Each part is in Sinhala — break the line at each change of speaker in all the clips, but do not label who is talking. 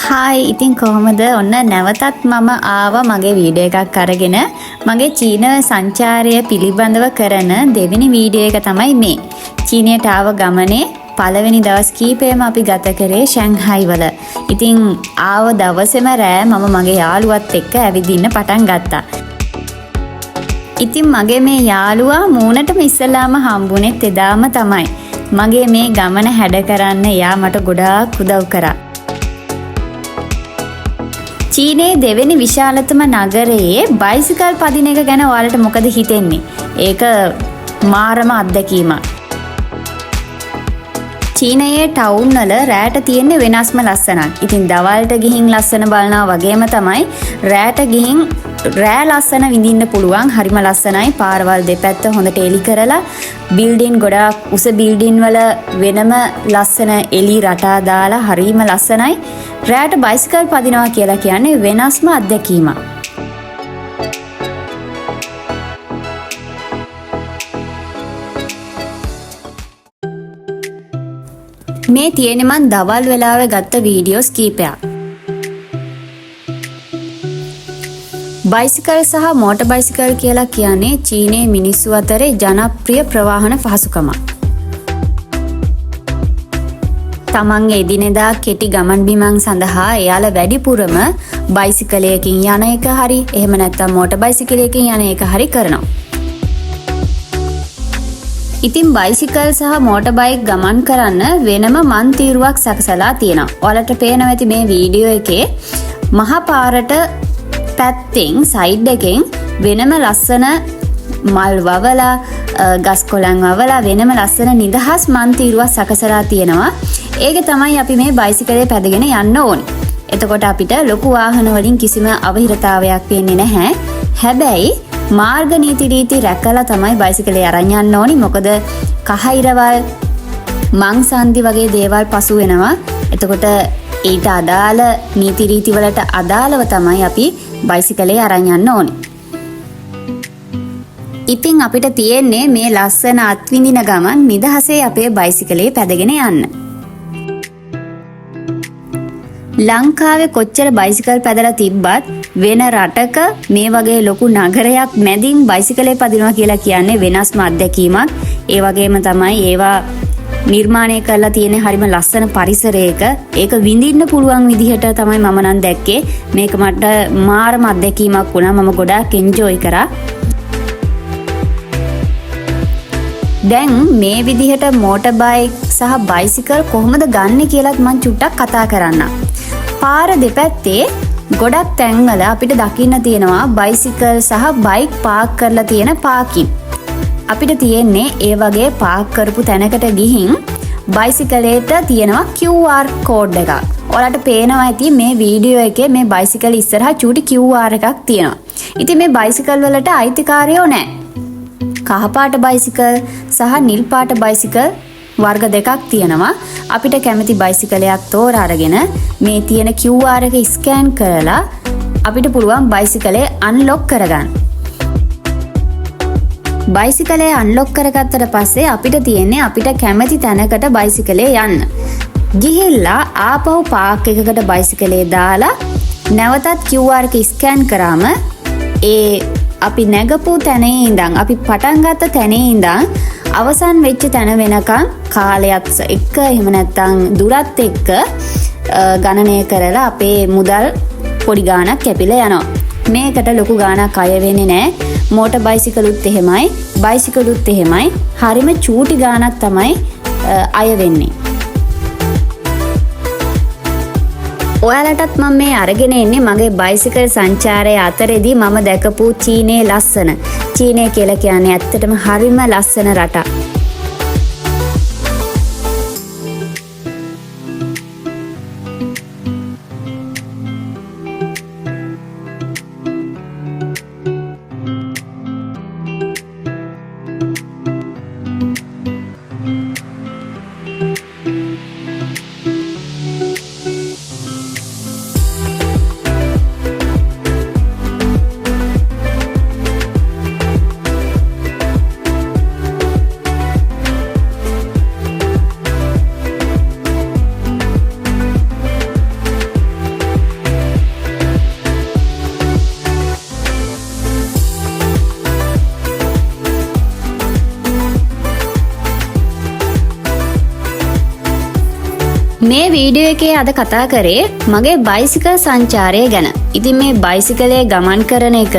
හායි ඉතින් කොහොමද ඔන්න නැවතත් මම ආවා මගේ වීඩියෝ එකක් අරගෙන මගේ චීන සංචාරය පිළිබඳව කරන දෙවෙනි වීඩියෝ එක තමයි මේ. චීනයට ආව ගමනේ පළවෙනි දවස් කීපෙම අපි ගත කරේ ෂැන්හායි වල. ඉතින් ආව දවසේම රෑ මම මගේ යාළුවත් එක්ක ඇවිදින්න පටන් ගත්තා. ඉතින් මගේ මේ යාළුවා මූණටම ඉස්සලාම හම්බුනේත් එදාම තමයි. මගේ මේ ගමන හැඩ කරන්න එයා මට ගොඩාක් උදව් කරා. චීනයේ දෙවෙනි විශාලතම නගරයේ බයිසිකල් පදින එක ගැන ඔයාලට මොකද හිතෙන්නේ? ඒක මාරම අත්දැකීමක්. චීනයේ ටවුන් වල රෑට තියෙන වෙනස්ම ලස්සනක්. ඉතින් දවල්ට ගිහින් ලස්සන බලනවා වගේම තමයි රෑට ගිහින් රෑ ලස්සන විඳින්න පුළුවන්. හරිම ලස්සනයි. පාරවල් දෙපැත්ත හොඳට එලි කරලා බිල්ඩින් ගොඩාක් උස බිල්ඩින් වල වෙනම ලස්සන එලි රටා දාලා හරිම ලස්සනයි. රෑට බයිසිකල් පදිනවා කියලා කියන්නේ වෙනස්ම අත්දැකීමක්. මේ තියෙන්නේ මන් දවල් වෙලාවේ ගත්ත වීඩියෝස් කීපයක්. බයිසිකල් සහ මෝටර් බයිසිකල් කියලා කියන්නේ චීනයේ මිනිස්සු අතරේ ජනප්‍රිය ප්‍රවාහන පහසුකමක්. තමන්ගේ එදිනෙදා කෙටි ගමන් බිමන් සඳහා එයාලා වැඩිපුරම බයිසිකලයකින් යන එක හරි එහෙම නැත්නම් මෝටර් බයිසිකලයකින් යන එක හරි කරනවා. ඉතින් බයිසිකල් සහ මෝටර් බයික් ගමන් කරන්න වෙනම මන් තීරුවක් සැකසලා තියෙනවා. ඔයාලට පේනවා ඇති මේ වීඩියෝ එකේ මහා පාරට පැත්තෙන් සයිඩ් එකෙන් වෙනම ලස්සන මල් වවලා ගස් කොළන් වවලා වෙනම ලස්සන නිදහස් මන් තීරුවක් සැකසලා තියෙනවා. ඒක තමයි අපි මේ බයිසිකලේ පැදගෙන යන්න ඕනේ. එතකොට අපිට ලොකු වාහන වලින් කිසිම අවහිරතාවයක් වෙන්නේ නැහැ. හැබැයි මාර්ග නීති රීති රැකලා තමයි බයිසිකලේ අරන් යන්න ඕනි. මොකද කහිරවල් මංසන්දි වගේ දේවල් පසු වෙනවා. එතකොට ඊට අදාළ නීති රීති වලට අදාළව තමයි අපි බයිසිකලේ අරන් යන්න ඕනි. ඉතින් අපිට තියෙන්නේ මේ ලස්සන අත්විඳින ගමන් නිදහසේ අපේ බයිසිකලේ පැදගෙන යන්න. ලංකාවේ කොච්චර බයිසිකල් පැදලා තිබ්බත් වෙන රටක මේ වගේ ලොකු නගරයක් මැදින් බයිසිකලේ පදිනවා කියලා කියන්නේ වෙනස්ම අත්දැකීමක්. ඒ වගේම තමයි ඒවා නිර්මාණය කරලා තියෙන හරිම ලස්සන පරිසරයක. ඒක විඳින්න පුළුවන් විදිහට තමයි මම නම් දැක්කේ. මේක මට මාරම අත්දැකීමක් වුණා. මම ගොඩාක් එන්ජොයි කරා. දැන් මේ විදිහට මෝටර් බයික් සහ බයිසිකල් කොහොමද ගන්න කියලාත් මම චුට්ටක් කතා කරන්නම්. පාර දෙපැත්තේ ගොඩක් තැන්වල අපිට දකින්න තියෙනවා බයිසිකල් සහ බයික් පාක් කරලා තියෙන පාකින්. අපිට තියෙන්නේ ඒ වගේ පාක් කරපු තැනකට ගිහින් බයිසිකලේට තියෙනවා QR කෝඩ් එකක්. ඔයාලට පේනවා ඇති මේ වීඩියෝ එකේ මේ බයිසිකල් ඉස්සරහා චූටි QR එකක් තියෙනවා. ඉතින් මේ බයිසිකල් වලට අයිතිකාරයෝ නැහැ. කහපාට බයිසිකල් සහ නිල් පාට බයිසිකල් වර්ග දෙකක් තියෙනවා. අපිට කැමති බයිසිකලයක් තෝරා අරගෙන මේ තියෙන QR එක ස්කෑන් කරලා අපිට පුළුවන් බයිසිකලේ අන්ලොක් කරගන්න. බයිසිකලේ අන්ලොක් කරගත්තට පස්සේ අපිට තියෙන්නේ අපිට කැමති තැනකට බයිසිකලේ යන්න. ගිහිල්ලා ආපහු පාක් එකකට බයිසිකලේ දාලා නැවතත් QR එක ස්කෑන් කරාම ඒ අපි නැගපු තැනේ ඉඳන් අපි පටන් ගත්ත තැනේ ඉඳන් අවසන් වෙච්ච තැන වෙනකන් කාලයත් එක්ක එහෙම නැත්නම් දුරත් එක්ක ගණනය කරලා අපේ මුදල් පොඩි ගාණක් කැපිලා යනවා. මේකට ලොකු ගාණක් අය වෙන්නේ නැහැ. මෝටර් බයිසිකලුත් එහෙමයි, බයිසිකලුත් එහෙමයි. හරිම චූටි ගාණක් තමයි අය වෙන්නේ. ඔයාලටත් මම මේ අරගෙන එන්නේ මගේ බයිසිකල් සංචාරය අතරේදී මම දැකපු චීනයේ ලස්සන. චීනය කියලා කියන්නේ ඇත්තටම හරිම ලස්සන රටක්. මේ වීඩියෝ එකේ අද කතා කරේ මගේ බයිසිකල් සංචාරය ගැන. ඉතින් මේ බයිසිකලේ ගමන් කරන එක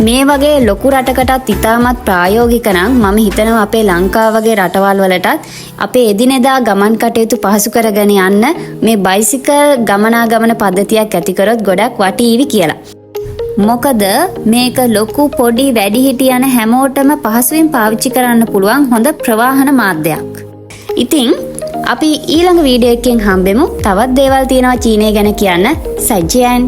මේ වගේ ලොකු රටකටත් ඉතාමත් ප්‍රායෝගික නම් මම හිතනවා අපේ ලංකාව වගේ රටවල් වලටත් අපේ එදිනෙදා ගමන් කටයුතු පහසු කරගෙන යන්න මේ බයිසිකල් ගමනාගමන පද්ධතියක් ඇති කරොත් ගොඩක් වටීවි කියලා. මොකද මේක ලොකු පොඩි වැඩිහිටි යන හැමෝටම පහසුවෙන් පාවිච්චි කරන්න පුළුවන් හොඳ ප්‍රවාහන මාධ්‍යයක්. ඉතින් අපි ඊළඟ වීඩියෝ එකකින් හම්බෙමු. තවත් දේවල් තියෙනවා චීනය ගැන කියන්න. සජ්ජයන්